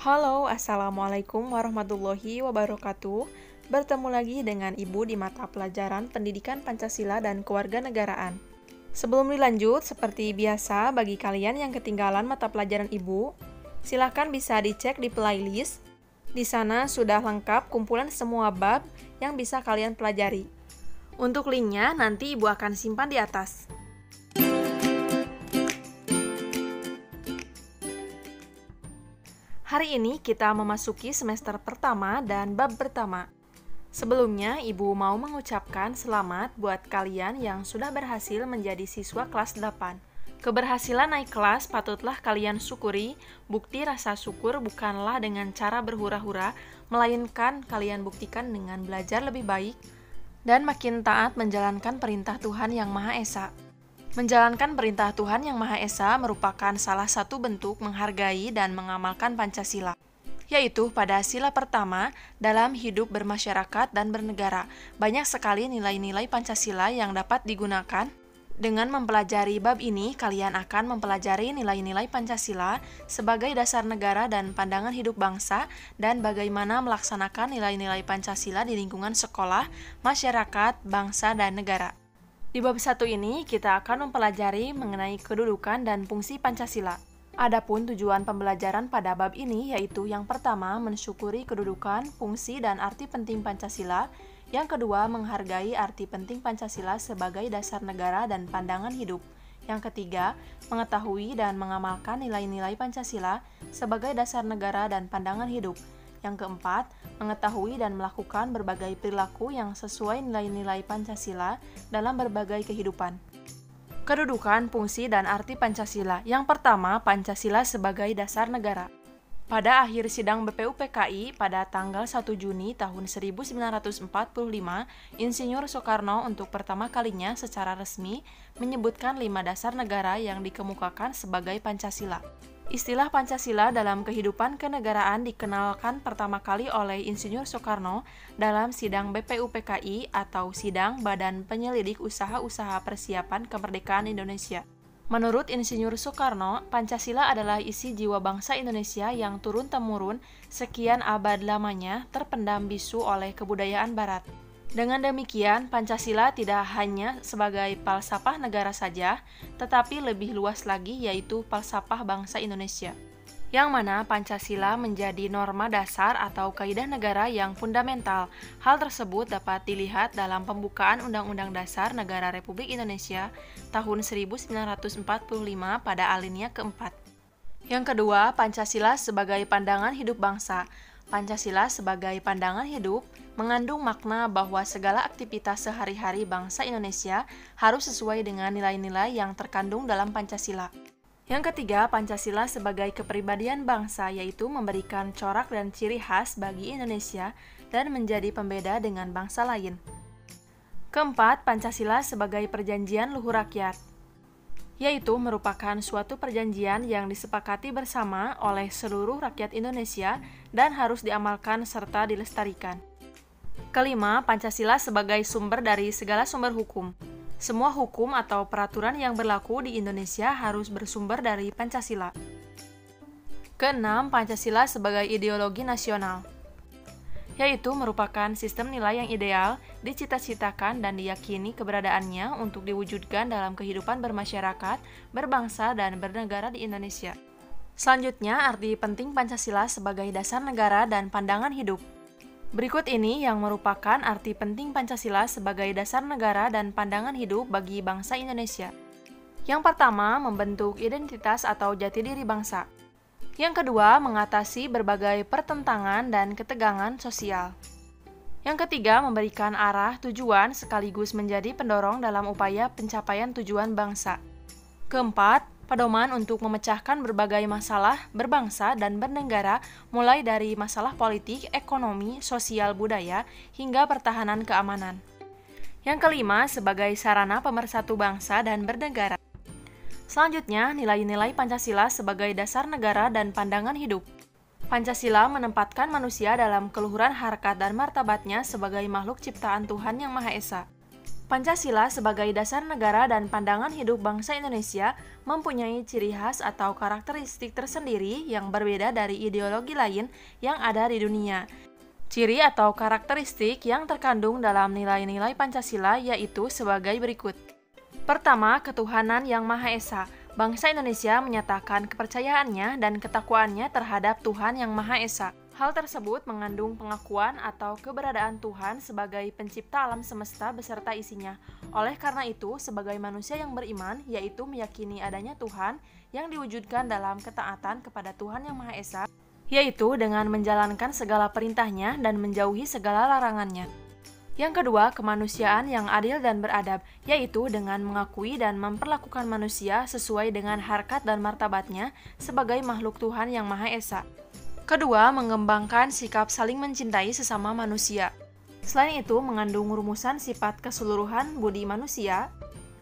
Halo, Assalamualaikum warahmatullahi wabarakatuh. Bertemu lagi dengan Ibu di mata pelajaran Pendidikan Pancasila dan Kewarganegaraan. Sebelum dilanjut, seperti biasa bagi kalian yang ketinggalan mata pelajaran Ibu, silakan bisa dicek di playlist. Di sana sudah lengkap kumpulan semua bab yang bisa kalian pelajari. Untuk linknya nanti Ibu akan simpan di atas. Hari ini kita memasuki semester pertama dan bab pertama. Sebelumnya, Ibu mau mengucapkan selamat buat kalian yang sudah berhasil menjadi siswa kelas 8. Keberhasilan naik kelas patutlah kalian syukuri. Bukti rasa syukur bukanlah dengan cara berhura-hura, melainkan kalian buktikan dengan belajar lebih baik dan makin taat menjalankan perintah Tuhan Yang Maha Esa. Menjalankan perintah Tuhan Yang Maha Esa merupakan salah satu bentuk menghargai dan mengamalkan Pancasila, yaitu pada sila pertama dalam hidup bermasyarakat dan bernegara. Banyak sekali nilai-nilai Pancasila yang dapat digunakan. Dengan mempelajari bab ini, kalian akan mempelajari nilai-nilai Pancasila sebagai dasar negara dan pandangan hidup bangsa, dan bagaimana melaksanakan nilai-nilai Pancasila di lingkungan sekolah, masyarakat, bangsa, dan negara. Di bab 1 ini, kita akan mempelajari mengenai kedudukan dan fungsi Pancasila. Adapun tujuan pembelajaran pada bab ini yaitu yang pertama, mensyukuri kedudukan, fungsi, dan arti penting Pancasila. Yang kedua, menghargai arti penting Pancasila sebagai dasar negara dan pandangan hidup. Yang ketiga, mengetahui dan mengamalkan nilai-nilai Pancasila sebagai dasar negara dan pandangan hidup. Yang keempat, mengetahui dan melakukan berbagai perilaku yang sesuai nilai-nilai Pancasila dalam berbagai kehidupan. Kedudukan, fungsi, dan arti Pancasila. Yang pertama, Pancasila sebagai dasar negara. Pada akhir sidang BPUPKI pada tanggal 1 Juni tahun 1945, Insinyur Soekarno untuk pertama kalinya secara resmi menyebutkan 5 dasar negara yang dikemukakan sebagai Pancasila. Istilah Pancasila dalam kehidupan kenegaraan dikenalkan pertama kali oleh Insinyur Soekarno dalam sidang BPUPKI atau Sidang Badan Penyelidik Usaha-Usaha Persiapan Kemerdekaan Indonesia. Menurut Insinyur Soekarno, Pancasila adalah isi jiwa bangsa Indonesia yang turun-temurun sekian abad lamanya terpendam bisu oleh kebudayaan Barat. Dengan demikian, Pancasila tidak hanya sebagai falsafah negara saja, tetapi lebih luas lagi yaitu falsafah bangsa Indonesia, yang mana Pancasila menjadi norma dasar atau kaidah negara yang fundamental. Hal tersebut dapat dilihat dalam pembukaan Undang-Undang Dasar Negara Republik Indonesia tahun 1945 pada alinea keempat. Yang kedua, Pancasila sebagai pandangan hidup bangsa. Pancasila sebagai pandangan hidup mengandung makna bahwa segala aktivitas sehari-hari bangsa Indonesia harus sesuai dengan nilai-nilai yang terkandung dalam Pancasila. Yang ketiga, Pancasila sebagai kepribadian bangsa, yaitu memberikan corak dan ciri khas bagi Indonesia dan menjadi pembeda dengan bangsa lain. Keempat, Pancasila sebagai perjanjian luhur rakyat, yaitu merupakan suatu perjanjian yang disepakati bersama oleh seluruh rakyat Indonesia dan harus diamalkan serta dilestarikan. Kelima, Pancasila sebagai sumber dari segala sumber hukum. Semua hukum atau peraturan yang berlaku di Indonesia harus bersumber dari Pancasila. Keenam, Pancasila sebagai ideologi nasional, yaitu merupakan sistem nilai yang ideal, dicita-citakan dan diyakini keberadaannya untuk diwujudkan dalam kehidupan bermasyarakat, berbangsa, dan bernegara di Indonesia. Selanjutnya, arti penting Pancasila sebagai dasar negara dan pandangan hidup. Berikut ini yang merupakan arti penting Pancasila sebagai dasar negara dan pandangan hidup bagi bangsa Indonesia. Yang pertama, membentuk identitas atau jati diri bangsa. Yang kedua, mengatasi berbagai pertentangan dan ketegangan sosial. Yang ketiga, memberikan arah tujuan sekaligus menjadi pendorong dalam upaya pencapaian tujuan bangsa. Keempat, pedoman untuk memecahkan berbagai masalah berbangsa dan bernegara, mulai dari masalah politik, ekonomi, sosial, budaya, hingga pertahanan keamanan. Yang kelima, sebagai sarana pemersatu bangsa dan bernegara. Selanjutnya, nilai-nilai Pancasila sebagai dasar negara dan pandangan hidup. Pancasila menempatkan manusia dalam keluhuran harkat dan martabatnya sebagai makhluk ciptaan Tuhan Yang Maha Esa. Pancasila sebagai dasar negara dan pandangan hidup bangsa Indonesia mempunyai ciri khas atau karakteristik tersendiri yang berbeda dari ideologi lain yang ada di dunia. Ciri atau karakteristik yang terkandung dalam nilai-nilai Pancasila yaitu sebagai berikut. Pertama, ketuhanan yang Maha Esa. Bangsa Indonesia menyatakan kepercayaannya dan ketakwaannya terhadap Tuhan yang Maha Esa. Hal tersebut mengandung pengakuan atau keberadaan Tuhan sebagai pencipta alam semesta beserta isinya. Oleh karena itu, sebagai manusia yang beriman, yaitu meyakini adanya Tuhan yang diwujudkan dalam ketaatan kepada Tuhan yang Maha Esa, yaitu dengan menjalankan segala perintahnya dan menjauhi segala larangannya. Yang kedua, kemanusiaan yang adil dan beradab, yaitu dengan mengakui dan memperlakukan manusia sesuai dengan harkat dan martabatnya sebagai makhluk Tuhan yang Maha Esa. Kedua, mengembangkan sikap saling mencintai sesama manusia. Selain itu, mengandung rumusan sifat keseluruhan budi manusia.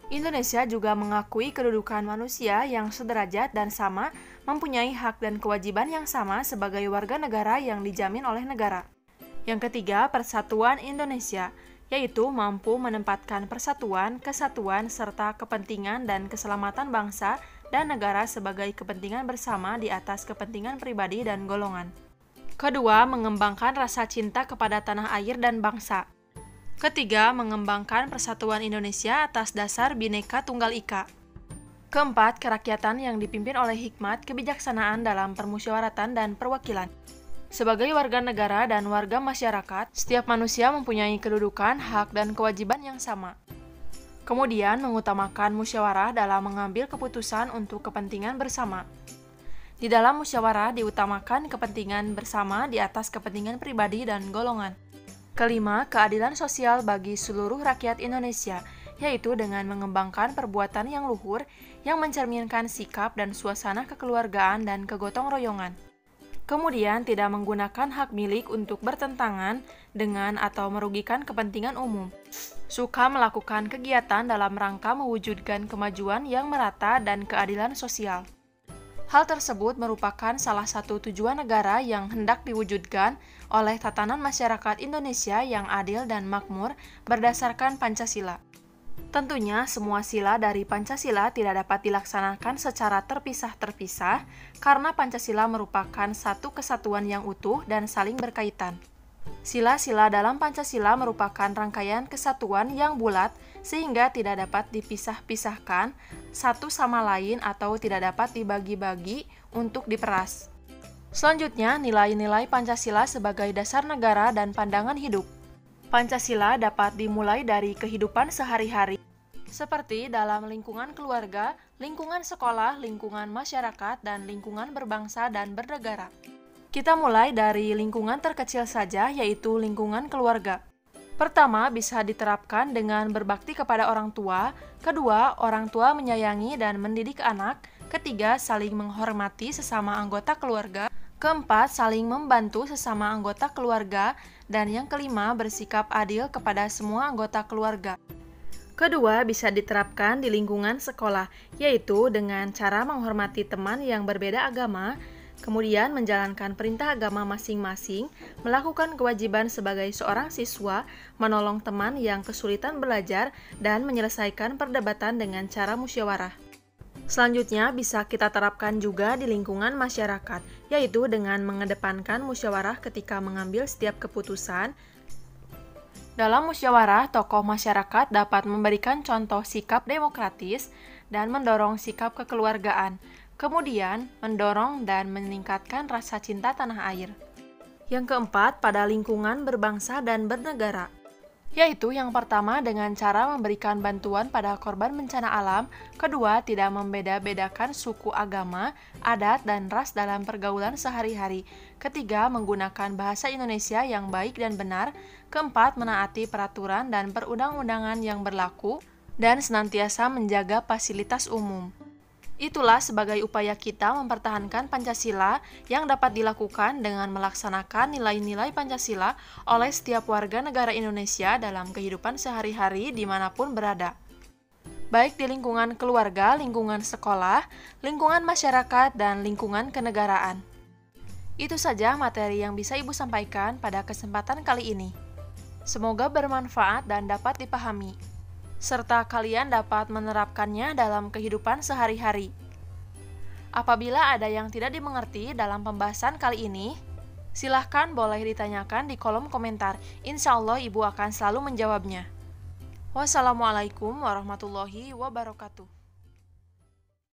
Indonesia juga mengakui kedudukan manusia yang sederajat dan sama, mempunyai hak dan kewajiban yang sama sebagai warga negara yang dijamin oleh negara. Yang ketiga, persatuan Indonesia, yaitu mampu menempatkan persatuan, kesatuan, serta kepentingan dan keselamatan bangsa dan negara sebagai kepentingan bersama di atas kepentingan pribadi dan golongan. Kedua, mengembangkan rasa cinta kepada tanah air dan bangsa. Ketiga, mengembangkan persatuan Indonesia atas dasar Bhinneka Tunggal Ika. Keempat, kerakyatan yang dipimpin oleh hikmat kebijaksanaan dalam permusyawaratan dan perwakilan. Sebagai warga negara dan warga masyarakat, setiap manusia mempunyai kedudukan, hak, dan kewajiban yang sama. Kemudian, mengutamakan musyawarah dalam mengambil keputusan untuk kepentingan bersama. Di dalam musyawarah diutamakan kepentingan bersama di atas kepentingan pribadi dan golongan. Kelima, keadilan sosial bagi seluruh rakyat Indonesia, yaitu dengan mengembangkan perbuatan yang luhur yang mencerminkan sikap dan suasana kekeluargaan dan kegotong royongan. Kemudian, tidak menggunakan hak milik untuk bertentangan dengan atau merugikan kepentingan umum. Suka melakukan kegiatan dalam rangka mewujudkan kemajuan yang merata dan keadilan sosial. Hal tersebut merupakan salah satu tujuan negara yang hendak diwujudkan oleh tatanan masyarakat Indonesia yang adil dan makmur berdasarkan Pancasila. Tentunya, semua sila dari Pancasila tidak dapat dilaksanakan secara terpisah-terpisah karena Pancasila merupakan satu kesatuan yang utuh dan saling berkaitan. Sila-sila dalam Pancasila merupakan rangkaian kesatuan yang bulat sehingga tidak dapat dipisah-pisahkan satu sama lain atau tidak dapat dibagi-bagi untuk diperas. Selanjutnya, nilai-nilai Pancasila sebagai dasar negara dan pandangan hidup. Pancasila dapat dimulai dari kehidupan sehari-hari, seperti dalam lingkungan keluarga, lingkungan sekolah, lingkungan masyarakat, dan lingkungan berbangsa dan bernegara. Kita mulai dari lingkungan terkecil saja, yaitu lingkungan keluarga. Pertama, bisa diterapkan dengan berbakti kepada orang tua. Kedua, orang tua menyayangi dan mendidik anak. Ketiga, saling menghormati sesama anggota keluarga. Keempat, saling membantu sesama anggota keluarga. Dan yang kelima, bersikap adil kepada semua anggota keluarga. Kedua, bisa diterapkan di lingkungan sekolah, yaitu dengan cara menghormati teman yang berbeda agama, kemudian menjalankan perintah agama masing-masing, melakukan kewajiban sebagai seorang siswa, menolong teman yang kesulitan belajar, dan menyelesaikan perdebatan dengan cara musyawarah. Selanjutnya, bisa kita terapkan juga di lingkungan masyarakat, yaitu dengan mengedepankan musyawarah ketika mengambil setiap keputusan. Dalam musyawarah, tokoh masyarakat dapat memberikan contoh sikap demokratis dan mendorong sikap kekeluargaan, kemudian mendorong dan meningkatkan rasa cinta tanah air. Yang keempat, pada lingkungan berbangsa dan bernegara, yaitu yang pertama dengan cara memberikan bantuan pada korban bencana alam, kedua tidak membeda-bedakan suku, agama, adat, dan ras dalam pergaulan sehari-hari, ketiga menggunakan bahasa Indonesia yang baik dan benar, keempat menaati peraturan dan perundang-undangan yang berlaku, dan senantiasa menjaga fasilitas umum. Itulah sebagai upaya kita mempertahankan Pancasila yang dapat dilakukan dengan melaksanakan nilai-nilai Pancasila oleh setiap warga negara Indonesia dalam kehidupan sehari-hari dimanapun berada. Baik di lingkungan keluarga, lingkungan sekolah, lingkungan masyarakat, dan lingkungan kenegaraan. Itu saja materi yang bisa Ibu sampaikan pada kesempatan kali ini. Semoga bermanfaat dan dapat dipahami. serta kalian dapat menerapkannya dalam kehidupan sehari-hari. Apabila ada yang tidak dimengerti dalam pembahasan kali ini, silahkan boleh ditanyakan di kolom komentar. Insya Allah Ibu akan selalu menjawabnya. Wassalamualaikum warahmatullahi wabarakatuh.